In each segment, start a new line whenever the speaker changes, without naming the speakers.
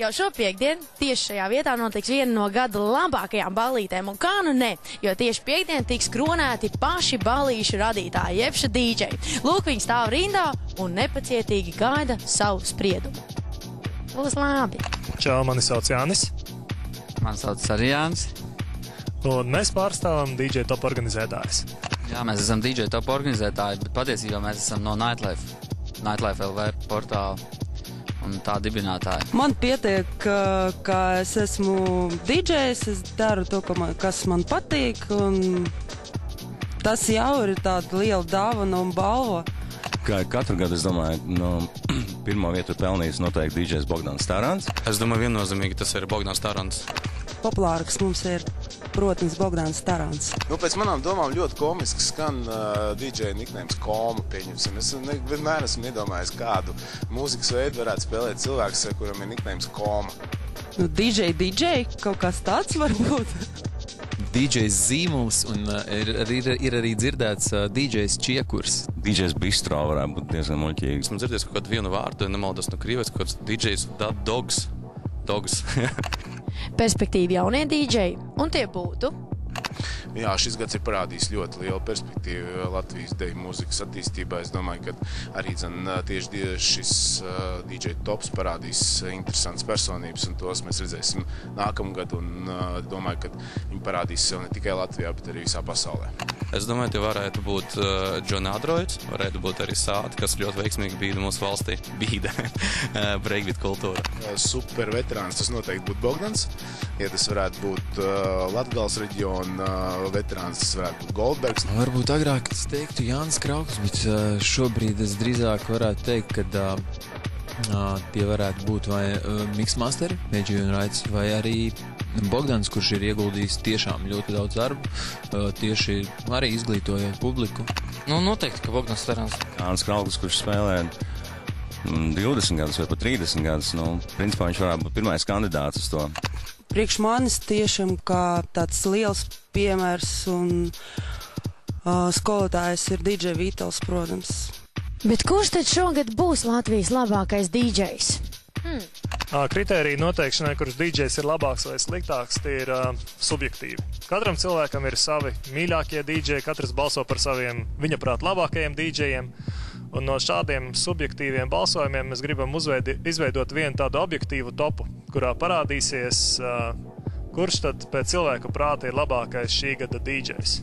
Jau šo piektdienu tieši šajā vietā notiks viena no gada labākajām ballītēm, un kā nu ne, jo tieši piektdien tiks kronēti paši ballīšu radītāji, jebša dīdžeji. Lūk, viņi stāv rindā un nepacietīgi gaida savu spriedumu. Būs labi.
Čau, mani sauc Jānis.
Mani sauc arī Jānis.
Un mēs pārstāvam DJ Top organizētājus.
Jā, mēs esam DJ Top organizētāji, bet patiesībā mēs esam no Nightlife LV portāla un tā dibinātāji.
Man pietiek, ka es esmu DJs, es daru to, kas man patīk, un tas jau ir tāda liela dāvana un balva.
Kā katru gadu, es domāju, pirmo vietu pelnījis noteikti DJs Bogdans Tarants.
Es domāju, viennozīmīgi tas ir Bogdans Tarants.
Populārāks mums ir, protams, Bogdans Tarants.
Pēc manām domām ļoti komiski skan DJ niknējums Koma, pieņemsim. Es vienmēr esmu iedomājis, kādu mūzikas veidu varētu spēlēt cilvēks, kuram ir niknējums Koma.
DJ, kaut kas tāds varbūt?
DJs Zīmuls un ir arī dzirdēts DJs Čiekurs.
DJs Bistro varētu būt diezgan muļķīgi.
Esmu dzirdējis kaut kādu vienu vārdu, nemaldos no Krievijas, kaut kāds DJs Dogs.
Perspektīvi jaunie dīdžeji, un tie būtu?
Jā, šis gads ir parādījis ļoti lielu perspektīvu Latvijas deju mūzikas attīstībā. Es domāju, ka arī tieši šis DJ Tops parādīs interesantas personības, un tos mēs redzēsim nākamgad, un domāju, ka viņi parādīs sev ne tikai Latvijā, bet arī visā pasaulē.
Es domāju, ka varētu būt John Adroids, varētu būt arī Sāti, kas ļoti veiksmīgi bīda mūsu valstī. Bīda breakbeat kultūra.
Super veterāns tas noteikti būtu Bogdans. Ja tas varētu būt Latgales reģiona veterāns, tas varētu būt Goldbergs.
Varbūt agrāk es teiktu Jānis Krauks, bet šobrīd es drīzāk varētu teikt, ka tie varētu būt vai Mixmasteri, Meģi un Raits, vai arī Bogdans, kurš ir ieguldījis tiešām ļoti daudz darbu, tieši arī izglītojot publiku.
Noteikti, ka Bogdans Tarants.
Jānis Krauks, kurš spēlē 20 gadus vai pat 30 gadus, principā viņš varētu būt pirmais kandidāts uz to.
Priekš manis tiešām kā tāds liels piemērs un skolotājs ir DJ Vītals, protams.
Bet kurš tad šogad būs Latvijas labākais dīdžejs?
Kritēriju noteikšanai, kurš DJs ir labāks vai sliktāks, tie ir subjektīvi. Katram cilvēkam ir savi mīļākie DJi, katrs balso par saviem viņa prāt labākajiem DJiem. Un no šādiem subjektīviem balsojumiem mēs gribam izveidot vienu tādu objektīvu topu, kurā parādīsies, kurš tad pēc cilvēka prāta ir labākais šī gada DJs.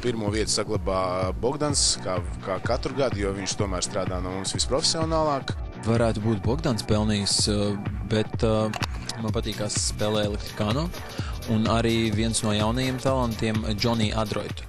Pirmo vietu saglabā Bogdans, kā katru gadu, jo viņš tomēr strādā no mums visprofesionālāk.
Varētu būt Bogdans pelnījis, bet man patīkās spēlē Elektrikāno, un arī viens no jaunajiem talantiem Johnny Adroitu.